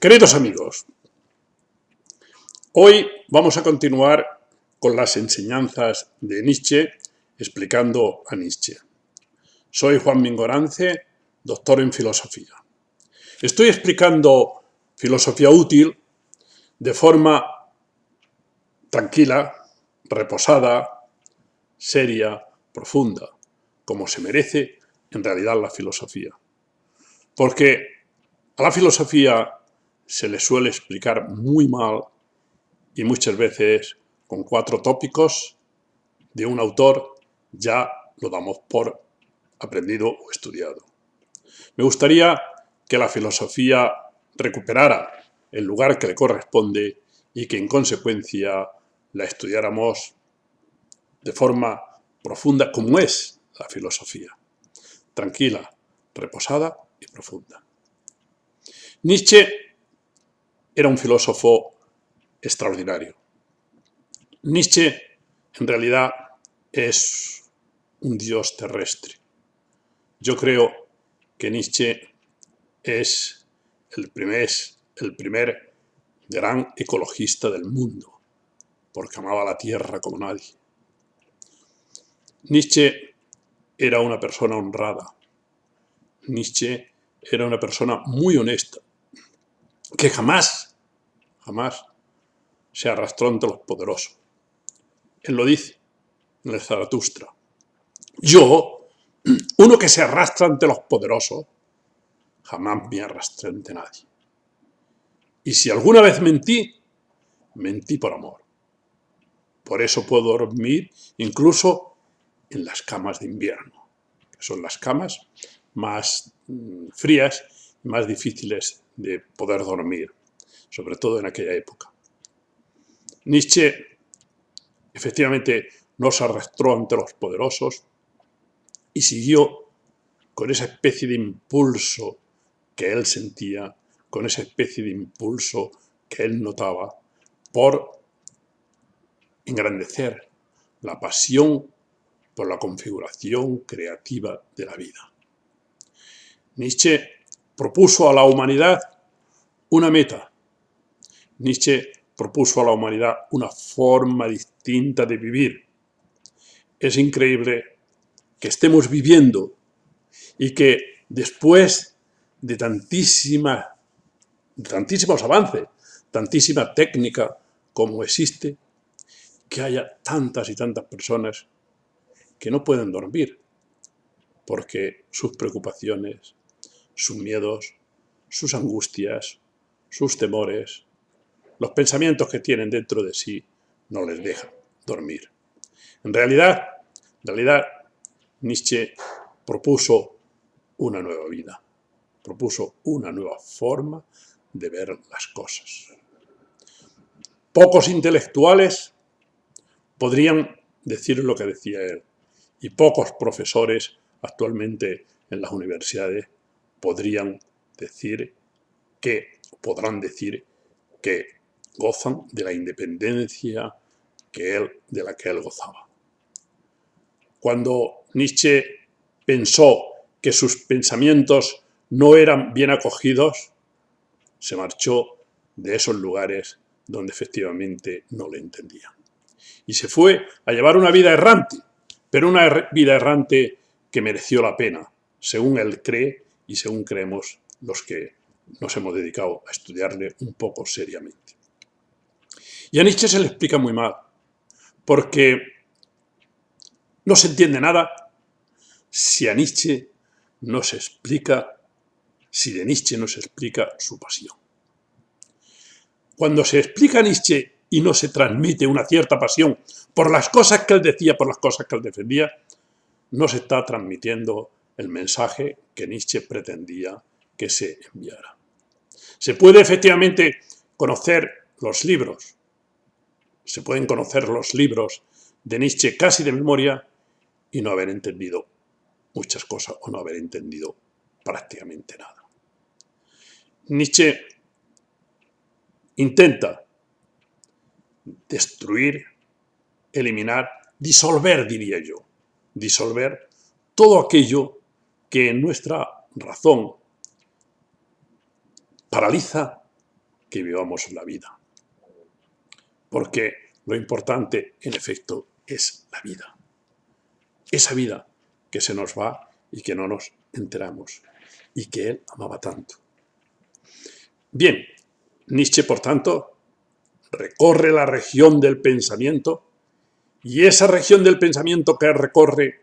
Queridos amigos, hoy vamos a continuar con las enseñanzas de Nietzsche, explicando a Nietzsche. Soy Juan Mingorance, doctor en filosofía. Estoy explicando filosofía útil de forma tranquila, reposada, seria, profunda, como se merece en realidad la filosofía. Porque a la filosofía se le suele explicar muy mal y muchas veces con 4 tópicos de un autor ya lo damos por aprendido o estudiado. Me gustaría que la filosofía recuperara el lugar que le corresponde y que en consecuencia la estudiáramos de forma profunda como es la filosofía, tranquila, reposada y profunda. Nietzsche era un filósofo extraordinario. Nietzsche en realidad es un dios terrestre. Yo creo que Nietzsche es el primer gran ecologista del mundo, porque amaba la tierra como nadie. Nietzsche era una persona honrada. Nietzsche era una persona muy honesta, que jamás se arrastró ante los poderosos. Él lo dice en el Zaratustra. Yo, uno que se arrastra ante los poderosos, jamás me arrastré ante nadie. Y si alguna vez mentí, mentí por amor. Por eso puedo dormir incluso en las camas de invierno, que son las camas más frías y más difíciles de poder dormir, sobre todo en aquella época. Nietzsche efectivamente no se arrastró ante los poderosos y siguió con esa especie de impulso que él sentía, con esa especie de impulso que él notaba por engrandecer la pasión por la configuración creativa de la vida. Nietzsche propuso a la humanidad una meta. Nietzsche propuso a la humanidad una forma distinta de vivir. Es increíble que estemos viviendo y que después de tantísimos avances, tantísima técnica como existe, que haya tantas y tantas personas que no pueden dormir porque sus preocupaciones, sus miedos, sus angustias, sus temores, los pensamientos que tienen dentro de sí no les dejan dormir. En realidad, Nietzsche propuso una nueva vida, propuso una nueva forma de ver las cosas. Pocos intelectuales podrían decir lo que decía él, y pocos profesores actualmente en las universidades podrán decir que gozan de la independencia de la que él gozaba. Cuando Nietzsche pensó que sus pensamientos no eran bien acogidos, se marchó de esos lugares donde efectivamente no le entendían. Y se fue a llevar una vida errante, pero una vida errante que mereció la pena, según él cree y según creemos los que nos hemos dedicado a estudiarle un poco seriamente. Y a Nietzsche se le explica muy mal, porque no se entiende nada si de Nietzsche no se explica su pasión. Cuando se explica a Nietzsche y no se transmite una cierta pasión por las cosas que él decía, por las cosas que él defendía, no se está transmitiendo el mensaje que Nietzsche pretendía que se enviara. Se puede efectivamente conocer los libros, se pueden conocer los libros de Nietzsche casi de memoria y no haber entendido muchas cosas o no haber entendido prácticamente nada. Nietzsche intenta destruir, eliminar, disolver, diría yo, disolver todo aquello que en nuestra razón paraliza que vivamos la vida. Porque lo importante, en efecto, es la vida. Esa vida que se nos va y que no nos enteramos, y que él amaba tanto. Bien, Nietzsche, por tanto, recorre la región del pensamiento, y esa región del pensamiento que recorre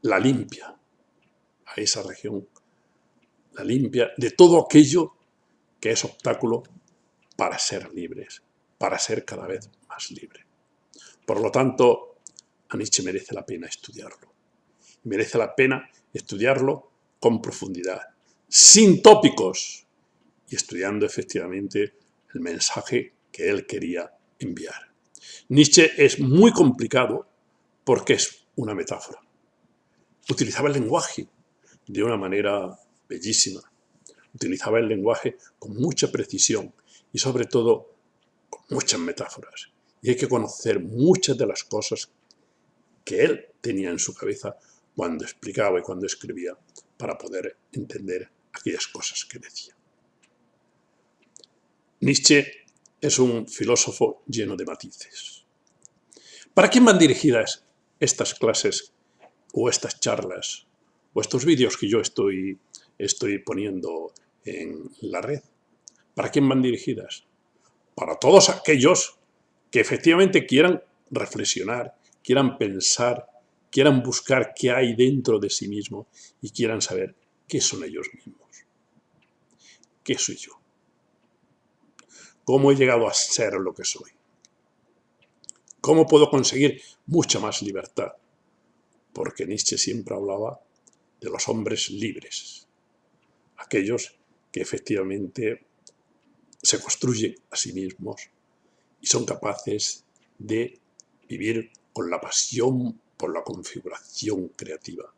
la limpia. A esa región la limpia de todo aquello que es obstáculo para ser libres, para ser cada vez más libres. Por lo tanto, a Nietzsche merece la pena estudiarlo. Merece la pena estudiarlo con profundidad, sin tópicos, y estudiando efectivamente el mensaje que él quería enviar. Nietzsche es muy complicado porque es una metáfora. Utilizaba el lenguaje de una manera bellísima. Utilizaba el lenguaje con mucha precisión y sobre todo con muchas metáforas. Y hay que conocer muchas de las cosas que él tenía en su cabeza cuando explicaba y cuando escribía para poder entender aquellas cosas que decía. Nietzsche es un filósofo lleno de matices. ¿Para quién van dirigidas estas clases o estas charlas o estos vídeos que yo estoy poniendo en la red? ¿Para quién van dirigidas? Para todos aquellos que efectivamente quieran reflexionar, quieran pensar, quieran buscar qué hay dentro de sí mismo y quieran saber qué son ellos mismos. ¿Qué soy yo? ¿Cómo he llegado a ser lo que soy? ¿Cómo puedo conseguir mucha más libertad? Porque Nietzsche siempre hablaba de los hombres libres, aquellos que efectivamente se construyen a sí mismos y son capaces de vivir con la pasión por la configuración creativa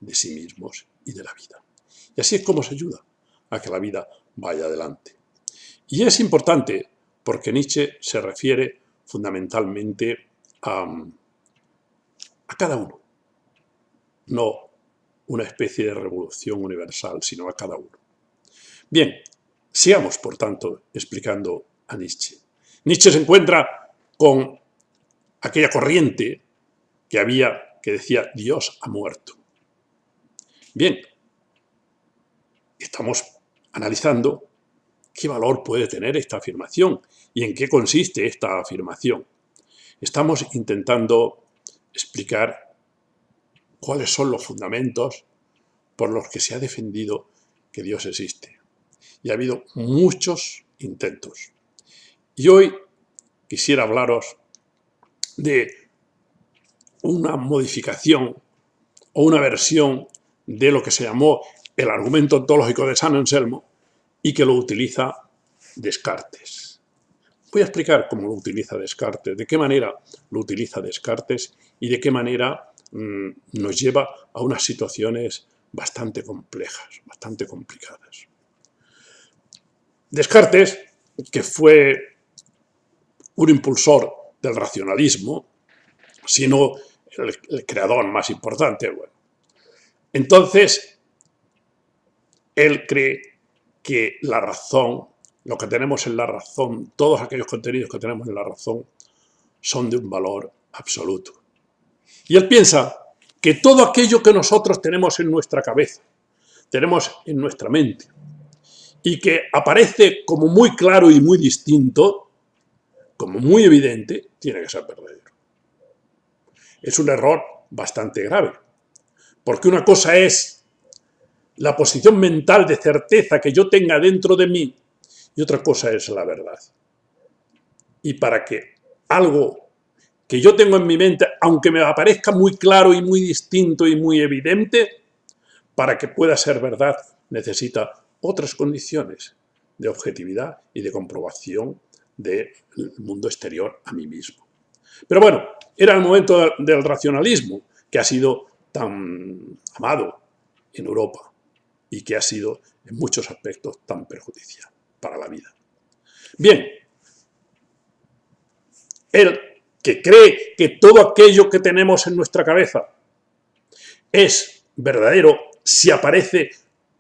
de sí mismos y de la vida. Y así es como se ayuda a que la vida vaya adelante. Y es importante porque Nietzsche se refiere fundamentalmente a cada uno, no una especie de revolución universal, sino a cada uno. Bien, sigamos, por tanto, explicando a Nietzsche. Nietzsche se encuentra con aquella corriente que decía Dios ha muerto. Bien, estamos analizando qué valor puede tener esta afirmación y en qué consiste esta afirmación. Estamos intentando explicar cuáles son los fundamentos por los que se ha defendido que Dios existe. Y ha habido muchos intentos. Y hoy quisiera hablaros de una modificación o una versión de lo que se llamó el argumento ontológico de San Anselmo y que lo utiliza Descartes. Voy a explicar cómo lo utiliza Descartes, de qué manera lo utiliza Descartes y de qué manera nos lleva a unas situaciones bastante complejas, bastante complicadas. Descartes, que fue un impulsor del racionalismo, sino el creador más importante. Bueno, entonces, él cree que la razón, lo que tenemos en la razón, todos aquellos contenidos que tenemos en la razón, son de un valor absoluto. Y él piensa que todo aquello que nosotros tenemos en nuestra cabeza, tenemos en nuestra mente, y que aparece como muy claro y muy distinto, como muy evidente, tiene que ser verdadero. Es un error bastante grave, porque una cosa es la posición mental de certeza que yo tenga dentro de mí y otra cosa es la verdad. Y para que algo que yo tengo en mi mente, aunque me aparezca muy claro y muy distinto y muy evidente, para que pueda ser verdad necesita otras condiciones de objetividad y de comprobación del mundo exterior a mí mismo. Pero bueno, era el momento del racionalismo, que ha sido tan amado en Europa y que ha sido en muchos aspectos tan perjudicial para la vida. Bien, él que cree que todo aquello que tenemos en nuestra cabeza es verdadero si aparece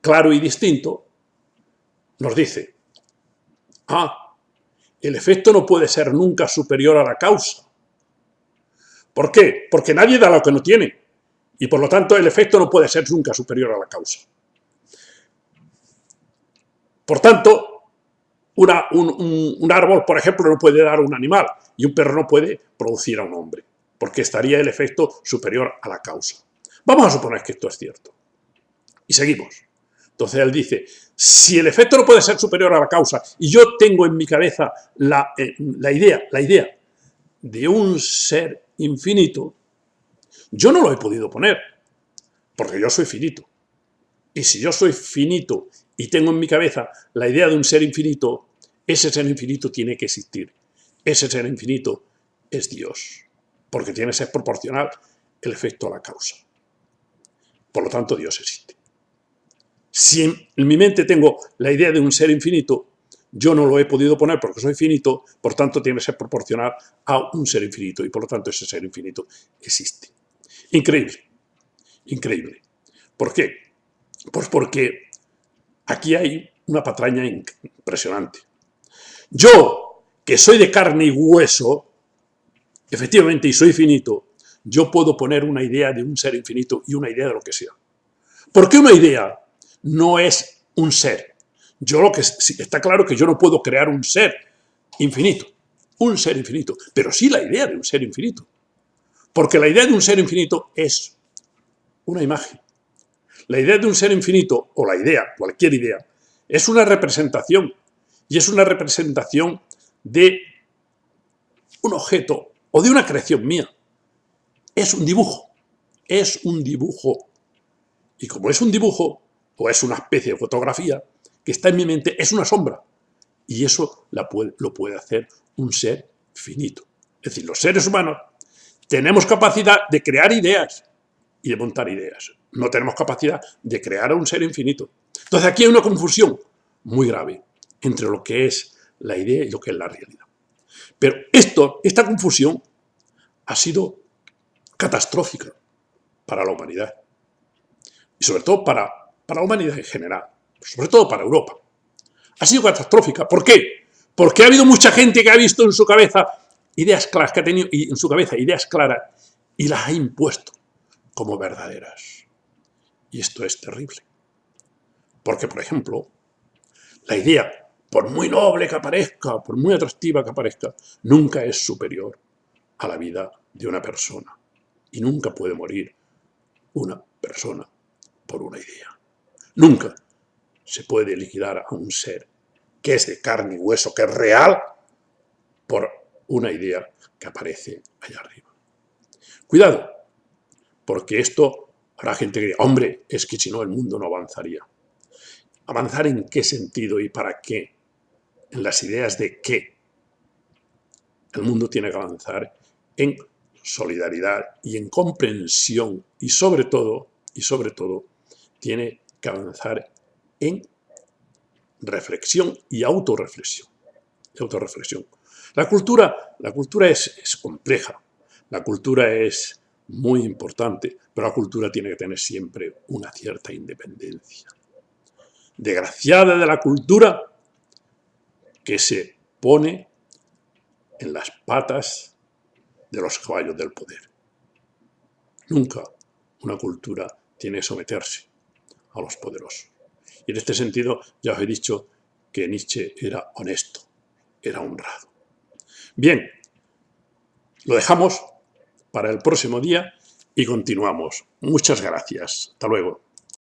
claro y distinto, nos dice, Ah, el efecto no puede ser nunca superior a la causa. ¿Por qué? Porque nadie da lo que no tiene. Y por lo tanto el efecto no puede ser nunca superior a la causa. Por tanto, un árbol, por ejemplo, no puede dar un animal y un perro no puede producir a un hombre, porque estaría el efecto superior a la causa. Vamos a suponer que esto es cierto. Y seguimos. Entonces él dice, si el efecto no puede ser superior a la causa y yo tengo en mi cabeza la idea de un ser infinito, yo no lo he podido poner, porque yo soy finito. Y si yo soy finito y tengo en mi cabeza la idea de un ser infinito, ese ser infinito tiene que existir. Ese ser infinito es Dios, porque tiene que ser proporcional el efecto a la causa. Por lo tanto, Dios existe. Si en mi mente tengo la idea de un ser infinito, yo no lo he podido poner porque soy finito, por tanto tiene que ser proporcional a un ser infinito y por lo tanto ese ser infinito existe. Increíble, increíble. ¿Por qué? Pues porque aquí hay una patraña impresionante. Yo, que soy de carne y hueso, efectivamente, y soy finito, yo puedo poner una idea de un ser infinito y una idea de lo que sea. ¿Por qué una idea no es un ser? Está claro que yo no puedo crear un ser infinito, pero sí la idea de un ser infinito. Porque la idea de un ser infinito es una imagen. La idea de un ser infinito, o la idea, cualquier idea, es una representación. Y es una representación de un objeto o de una creación mía. Es un dibujo. Es un dibujo. Y como es un dibujo, o es una especie de fotografía que está en mi mente, es una sombra. Y eso lo puede hacer un ser finito. Es decir, los seres humanos tenemos capacidad de crear ideas y de montar ideas. No tenemos capacidad de crear a un ser infinito. Entonces aquí hay una confusión muy grave entre lo que es la idea y lo que es la realidad. Pero esta confusión ha sido catastrófica para la humanidad. Y sobre todo para la humanidad en general. Sobre todo para Europa. Ha sido catastrófica. ¿Por qué? Porque ha habido mucha gente que ha visto en su cabeza ideas claras, que ha tenido en su cabeza ideas claras y las ha impuesto como verdaderas. Y esto es terrible. Porque, por ejemplo, la idea, por muy noble que aparezca, por muy atractiva que aparezca, nunca es superior a la vida de una persona. Y nunca puede morir una persona por una idea. Nunca se puede liquidar a un ser que es de carne y hueso, que es real, por una idea que aparece allá arriba. Cuidado, porque esto habrá gente que diga, hombre, es que si no el mundo no avanzaría. ¿Avanzar en qué sentido y para qué? En las ideas de qué. El mundo tiene que avanzar en solidaridad y en comprensión y sobre todo, tiene que avanzar en reflexión y autorreflexión. La cultura es compleja, la cultura es muy importante, pero la cultura tiene que tener siempre una cierta independencia. Desgraciada de la cultura que se pone en las patas de los caballos del poder. Nunca una cultura tiene que someterse a los poderosos. Y en este sentido ya os he dicho que Nietzsche era honesto, era honrado. Bien, lo dejamos para el próximo día y continuamos. Muchas gracias. Hasta luego.